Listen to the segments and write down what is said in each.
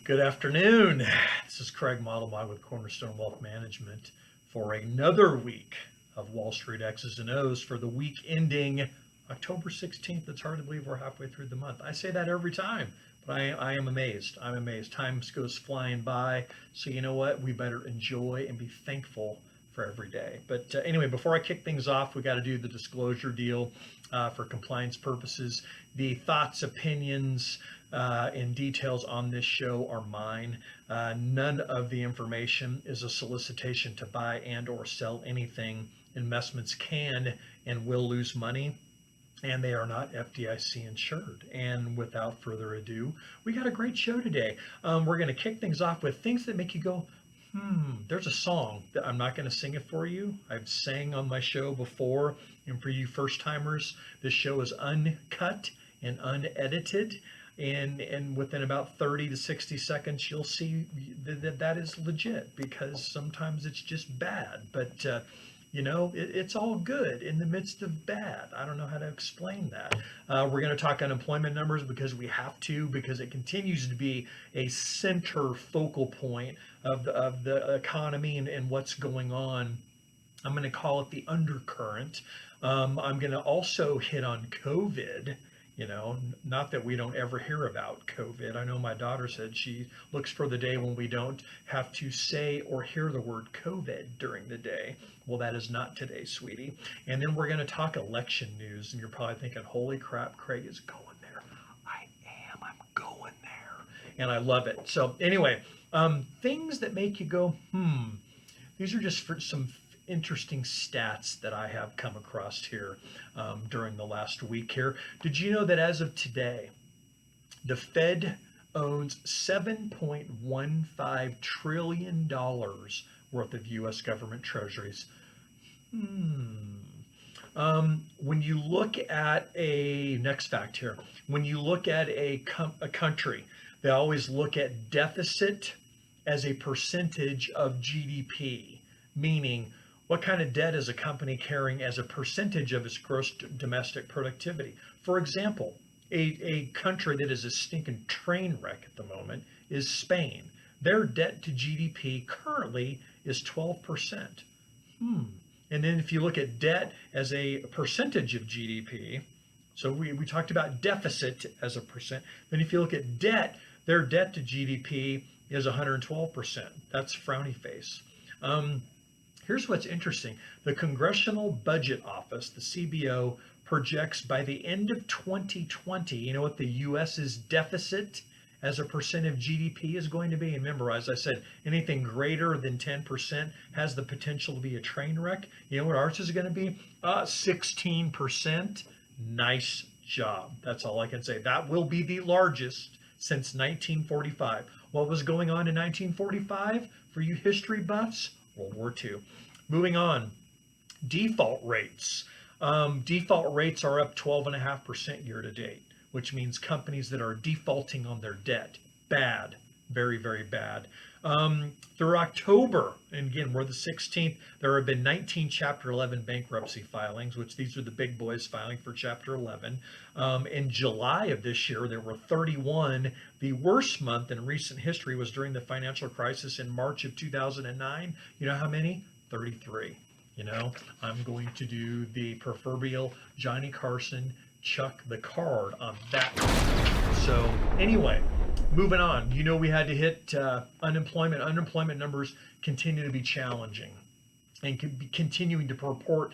Good afternoon. This is Craig Modelby with Cornerstone Wealth Management for another week of Wall Street X's and O's for the week ending October 16th. It's hard to believe we're halfway through the month. I say that every time, but I am amazed. I'm amazed. Time goes flying by. So you know what? We better enjoy and be thankful for every day. But anyway, before I kick things off, we got to do the disclosure deal for compliance purposes. The thoughts, opinions, and details on this show are mine. None of the information is a solicitation to buy and or sell anything. Investments can and will lose money, and they are not FDIC insured. And without further ado, we got a great show today. We're going to kick things off with things that make you go, there's a song that I'm not going to sing it for you. I've sang on my show before. And for you first timers, this show is uncut and unedited. And within about 30 to 60 seconds, you'll see that is legit, because sometimes it's just bad. But it's all good in the midst of bad. I don't know how to explain that. We're going to talk unemployment numbers because we have to, because it continues to be a center focal point of the economy and what's going on. I'm going to call it the undercurrent. I'm going to also hit on COVID. Not that we don't ever hear about COVID. I know my daughter said she looks for the day when we don't have to say or hear the word COVID during the day. Well, that is not today, sweetie. And then we're going to talk election news. And you're probably thinking, holy crap, Craig is going there. I'm going there. And I love it. So anyway, things that make you go, These are just for some interesting stats that I have come across here during the last week here. Did you know that as of today, the Fed owns $7.15 trillion worth of U.S. government treasuries? When you look at next fact here, when you look at a country, they always look at deficit as a percentage of GDP, meaning what kind of debt is a company carrying as a percentage of its gross domestic productivity? For example, a country that is a stinking train wreck at the moment is Spain. Their debt to GDP currently is 12%. And then if you look at debt as a percentage of GDP, so we talked about deficit as a percent. Then if you look at debt, their debt to GDP is 112%. That's frowny face. Here's what's interesting. The Congressional Budget Office, the CBO, projects by the end of 2020, you know what the U.S.'s deficit as a percent of GDP is going to be? And remember, as I said, anything greater than 10% has the potential to be a train wreck. You know what ours is going to be? 16%. Nice job. That's all I can say. That will be the largest since 1945. What was going on in 1945 for you history buffs? World War II. Moving on, default rates. Default rates are up 12.5% year to date, which means companies that are defaulting on their debt. Bad. Very, very bad. Through October, and again, we're the 16th, there have been 19 Chapter 11 bankruptcy filings, which these are the big boys filing for Chapter 11. In July of this year, there were 31. The worst month in recent history was during the financial crisis in March of 2009. You know how many? 33. I'm going to do the proverbial Johnny Carson chuck the card on that one. So anyway, moving on. We had to hit unemployment. Unemployment numbers continue to be challenging and can be continuing to report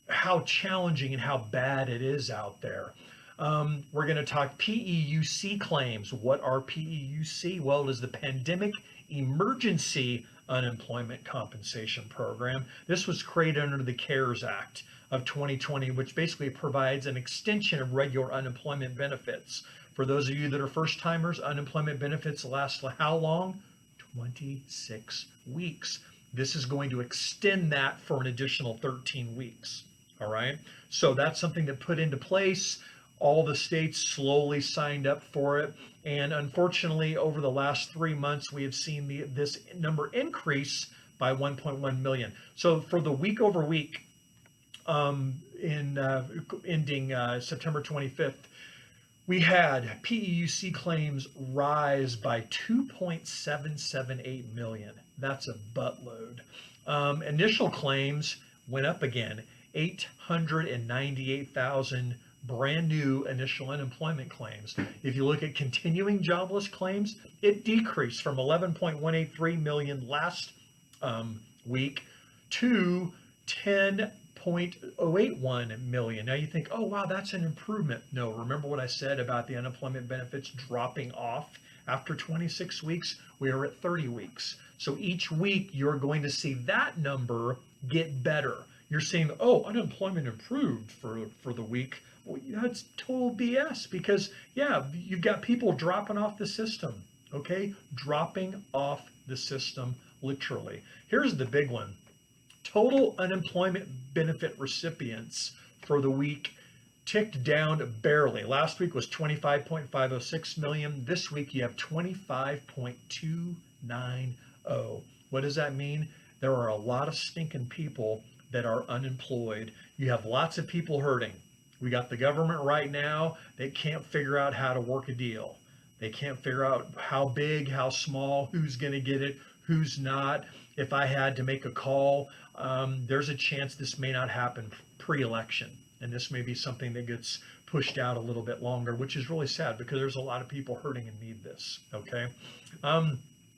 how challenging and how bad it is out there. We're going to talk PEUC claims. What are PEUC? Well, it is the Pandemic Emergency Unemployment Compensation Program. This was created under the CARES Act of 2020, which basically provides an extension of regular unemployment benefits. For those of you that are first timers, unemployment benefits last how long? 26 weeks. This is going to extend that for an additional 13 weeks. All right. So that's something that put into place. All the states slowly signed up for it. And unfortunately, over the last 3 months, we have seen this number increase by 1.1 million. So for the week over week, ending September 25th, We had PEUC claims rise by 2.778 million. That's a buttload. Initial claims went up again, 898,000 brand new initial unemployment claims. If you look at continuing jobless claims, it decreased from 11.183 million last week to 10.081 million. Now you think, oh wow, that's an improvement. No, remember what I said about the unemployment benefits dropping off after 26 weeks? We are at 30 weeks. So each week you're going to see that number get better. You're seeing, oh, unemployment improved for the week. Well, that's total BS because, yeah, you've got people dropping off the system, okay? Dropping off the system, literally. Here's the big one. Total unemployment benefit recipients for the week ticked down barely. Last week was 25.506 million. This week you have 25.290. What does that mean? There are a lot of stinking people that are unemployed. You have lots of people hurting. We got the government right now that can't figure out how to work a deal. They can't figure out how big, how small, who's going to get it, who's not. If I had to make a call, there's a chance this may not happen pre-election. And this may be something that gets pushed out a little bit longer, which is really sad because there's a lot of people hurting and need this. Okay.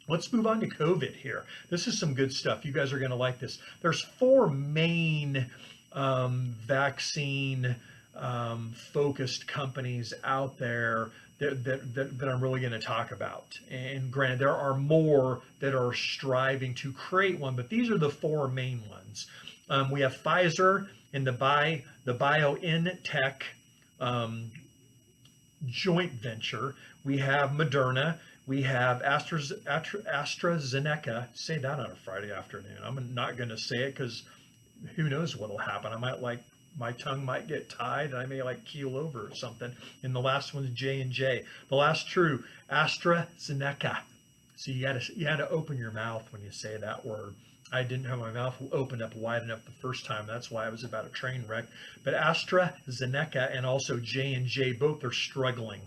Let's move on to COVID here. This is some good stuff. You guys are going to like this. There's four main vaccine focused companies out there that I'm really going to talk about. And granted, there are more that are striving to create one, but these are the four main ones. We have Pfizer in the BioNTech joint venture. We have Moderna. We have AstraZeneca. Say that on a Friday afternoon. I'm not going to say it because who knows what will happen. My tongue might get tied and I may keel over or something. And the last one's J&J. The last true, AstraZeneca. So you had to open your mouth when you say that word. I didn't have my mouth opened up wide enough the first time. That's why it was about a train wreck. But AstraZeneca and also J&J, both are struggling.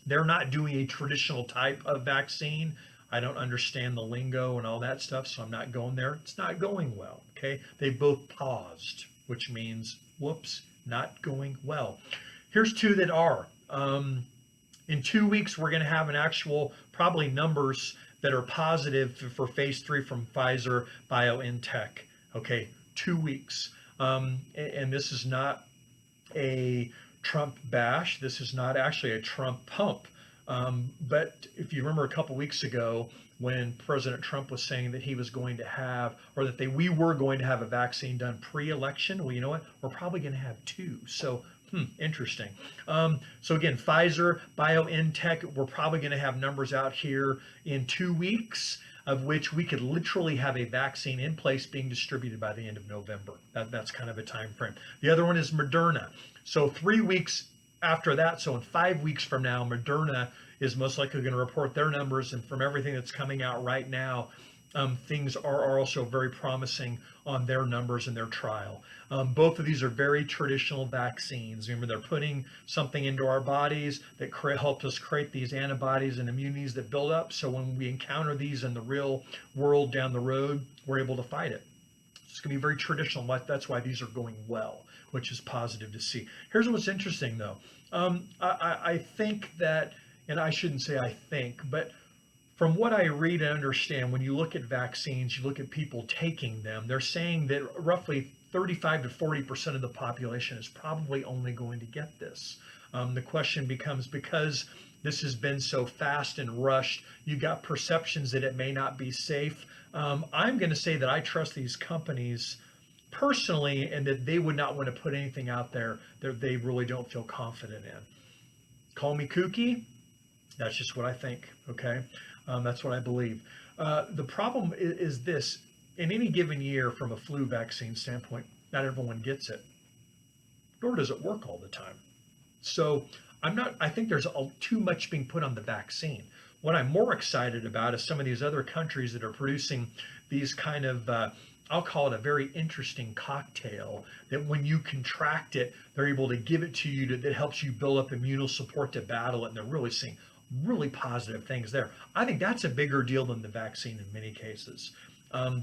They're not doing a traditional type of vaccine. I don't understand the lingo and all that stuff, so I'm not going there. It's not going well, okay? They both paused, which means, whoops, not going well. Here's two that are. In 2 weeks, we're going to have an actual, probably numbers that are positive for phase 3 from Pfizer BioNTech. Okay, 2 weeks. And this is not a Trump bash. This is not actually a Trump pump. But if you remember a couple weeks ago when President Trump was saying that he was going to have, or that we were going to have a vaccine done pre-election, well, you know what? We're probably going to have two. So, interesting. So again, Pfizer, BioNTech, we're probably going to have numbers out here in 2 weeks, of which we could literally have a vaccine in place being distributed by the end of November. That's kind of a time frame. The other one is Moderna. So 3 weeks after that, so in 5 weeks from now, Moderna is most likely going to report their numbers. And from everything that's coming out right now, things are also very promising on their numbers and their trial. Both of these are very traditional vaccines. Remember, they're putting something into our bodies that helps us create these antibodies and immunities that build up. So when we encounter these in the real world down the road, we're able to fight it. It's going to be very traditional. That's why these are going well, which is positive to see. Here's what's interesting, though. I think that, and I shouldn't say I think, but from what I read and understand, when you look at vaccines, you look at people taking them, they're saying that roughly 35 to 40% of the population is probably only going to get this. The question becomes, because this has been so fast and rushed, you got perceptions that it may not be safe. I'm going to say that I trust these companies personally, and that they would not want to put anything out there that they really don't feel confident in. Call me kooky. That's just what I think, okay? That's what I believe. The problem is this. In any given year, from a flu vaccine standpoint, not everyone gets it, nor does it work all the time. So I think there's too much being put on the vaccine. What I'm more excited about is some of these other countries that are producing these kind of I'll call it a very interesting cocktail that when you contract it, they're able to give it to you that helps you build up immune support to battle it. And they're really seeing really positive things there. I think that's a bigger deal than the vaccine in many cases,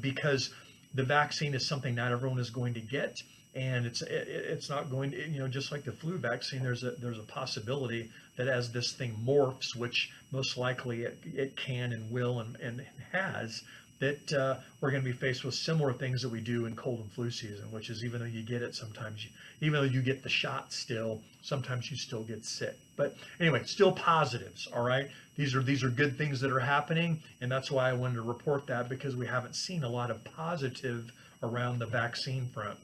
because the vaccine is something not everyone is going to get, and it's not going to, just like the flu vaccine, there's a possibility that as this thing morphs, which most likely it can and will and has, that we're going to be faced with similar things that we do in cold and flu season, which is even though you get it, sometimes even though you get the shot still, sometimes you still get sick. But anyway, still positives, all right? These are good things that are happening, and that's why I wanted to report that, because we haven't seen a lot of positive around the vaccine front.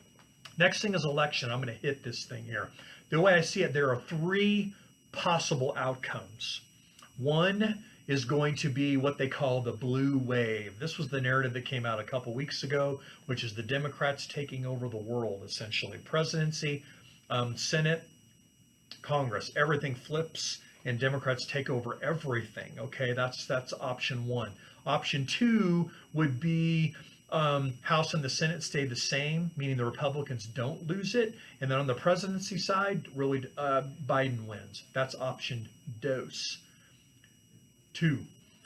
Next thing is election. I'm going to hit this thing here. The way I see it, there are three possible outcomes. One is going to be what they call the blue wave. This was the narrative that came out a couple weeks ago, which is the Democrats taking over the world, essentially. Presidency, Senate, Congress, everything flips and Democrats take over everything. Okay, that's option one. Option two would be House and the Senate stay the same, meaning the Republicans don't lose it. And then on the presidency side, really Biden wins. That's option dos. Two.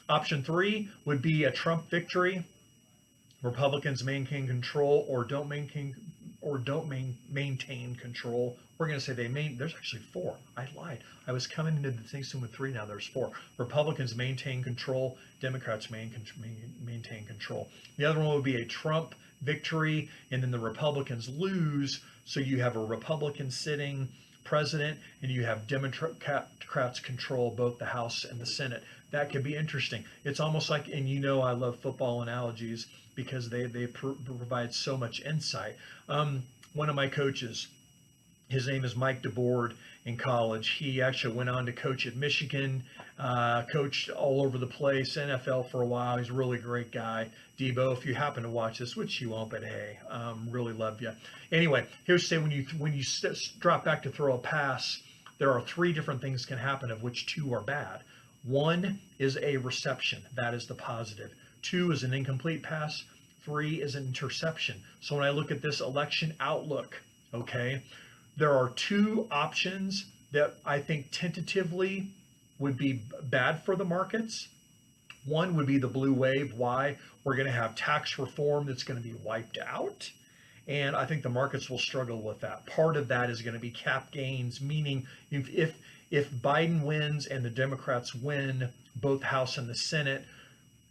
Option three would be a Trump victory. Republicans maintain control or don't maintain control. We're going to say there's actually four. I lied. I was coming into the thing with three. Now there's four. Republicans maintain control. Democrats maintain control. The other one would be a Trump victory, and then the Republicans lose. So you have a Republican sitting president, and you have Democrats control both the House and the Senate. That could be interesting. It's almost like, and I love football analogies because they provide so much insight. One of my coaches, his name is Mike DeBoard in college. He actually went on to coach at Michigan, coached all over the place, NFL for a while. He's a really great guy. Debo, if you happen to watch this, which you won't, but hey, really love you. Anyway, here's say when you drop back to throw a pass, there are three different things can happen, of which two are bad. One is a reception. That is the positive. Two is an incomplete pass. Three is an interception. So when I look at this election outlook, okay, there are two options that I think tentatively would be bad for the markets. One would be the blue wave. Why? We're going to have tax reform that's going to be wiped out. And I think the markets will struggle with that. Part of that is going to be cap gains, meaning if Biden wins and the Democrats win both House and the Senate,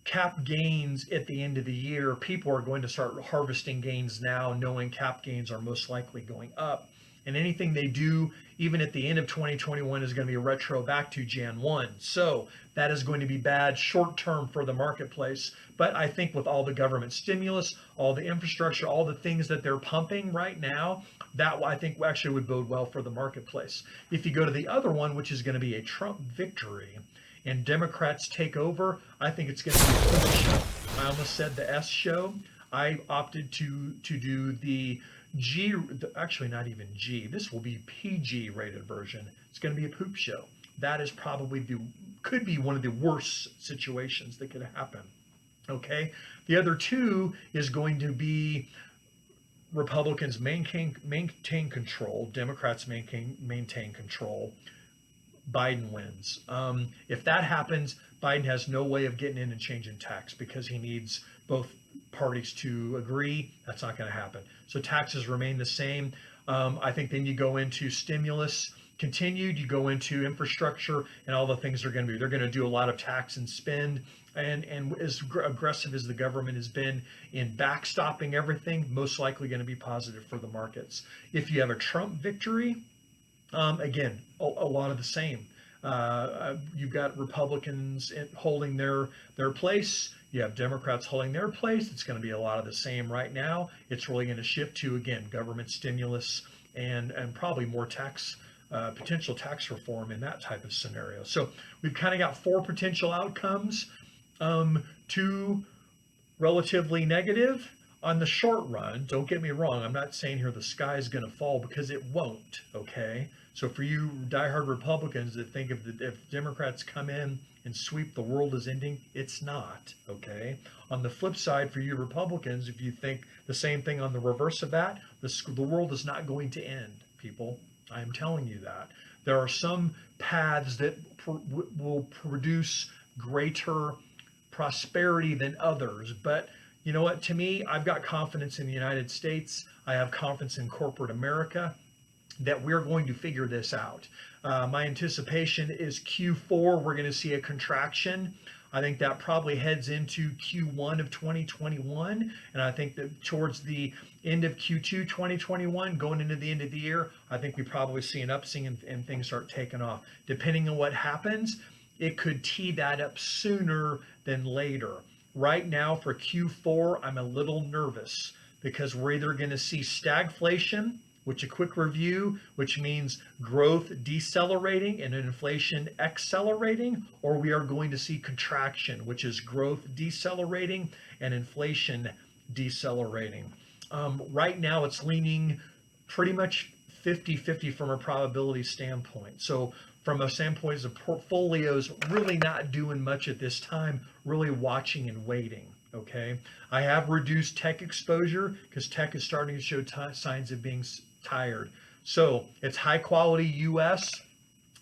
cap gains at the end of the year, people are going to start harvesting gains now, knowing cap gains are most likely going up. And anything they do, even at the end of 2021, is going to be a retro back to Jan 1. So that is going to be bad short term for the marketplace. But I think with all the government stimulus, all the infrastructure, all the things that they're pumping right now, that I think actually would bode well for the marketplace. If you go to the other one, which is going to be a Trump victory, and Democrats take over, I think it's going to be a Trump show. I almost said the S show. I opted to do the G, actually not even G. This will be PG rated version. It's going to be a poop show. That is probably could be one of the worst situations that could happen. Okay. The other two is going to be Republicans maintain control, Democrats maintain control. Biden wins. If that happens, Biden has no way of getting in and changing tax because he needs both parties to agree. That's not going to happen. So taxes remain the same. I think then you go into stimulus continued, you go into infrastructure, and all the things they're going to be. They're going to do a lot of tax and spend. And as aggressive as the government has been in backstopping everything, most likely going to be positive for the markets. If you have a Trump victory, again, a lot of the same. You've got Republicans holding their place. You have Democrats holding their place. It's going to be a lot of the same right now. It's really going to shift to, again, government stimulus and probably more potential tax reform in that type of scenario. So we've kind of got four potential outcomes, two relatively negative, on the short run, don't get me wrong, I'm not saying here the sky is going to fall, because it won't, okay? So for you diehard Republicans that think if Democrats come in and sweep, the world is ending, it's not, okay? On the flip side, for you Republicans, if you think the same thing on the reverse of that, the world is not going to end, people. I am telling you that. There are some paths that will produce greater prosperity than others. But you know what? To me, I've got confidence in the United States. I have confidence in corporate America that we're going to figure this out. My anticipation is Q4, we're going to see a contraction. I think that probably heads into Q1 of 2021. And I think that towards the end of Q2 2021, going into the end of the year, I think we probably see an upswing and things start taking off. Depending on what happens, it could tee that up sooner than later. Right now for Q4, I'm a little nervous because we're either going to see stagflation, which a quick review, which means growth decelerating and inflation accelerating, or we are going to see contraction, which is growth decelerating and inflation decelerating. Right now, it's leaning pretty much 50-50 from a probability standpoint. So from a standpoint of portfolios, really not doing much at this time, really watching and waiting. Okay, I have reduced tech exposure because tech is starting to show signs of being tired. So it's high quality US,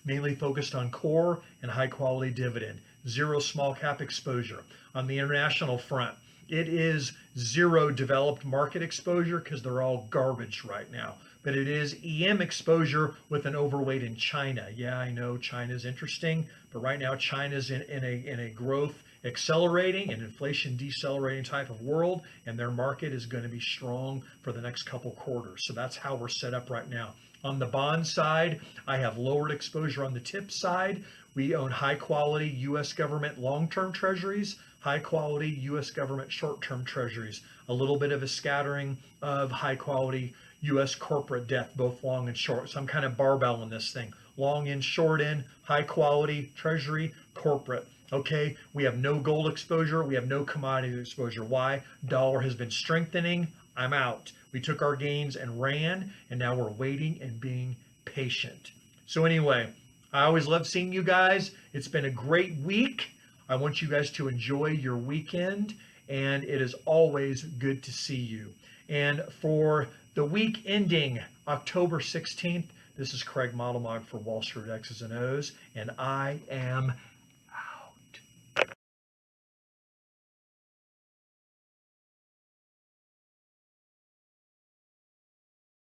mainly focused on core and high quality dividend. Zero small cap exposure. On the international front, it is zero developed market exposure because they're all garbage right now. But it is EM exposure with an overweight in China. Yeah, I know China's interesting, but right now China's in a growth accelerating and inflation decelerating type of world, and their market is going to be strong for the next couple quarters. So that's how we're set up right now. On the bond side, I have lowered exposure on the tip side. We own high quality US government long-term treasuries, high quality US government short-term treasuries, a little bit of a scattering of high quality US corporate debt, both long and short. So I'm kind of barbell in this thing. Long in, short in, high quality treasury, corporate. Okay, we have no gold exposure. We have no commodity exposure. Why? Dollar has been strengthening. I'm out. We took our gains and ran, and now we're waiting and being patient. So anyway, I always love seeing you guys. It's been a great week. I want you guys to enjoy your weekend, and it is always good to see you. And for the week ending October 16th, this is Craig Modelmog for Wall Street X's and O's, and I am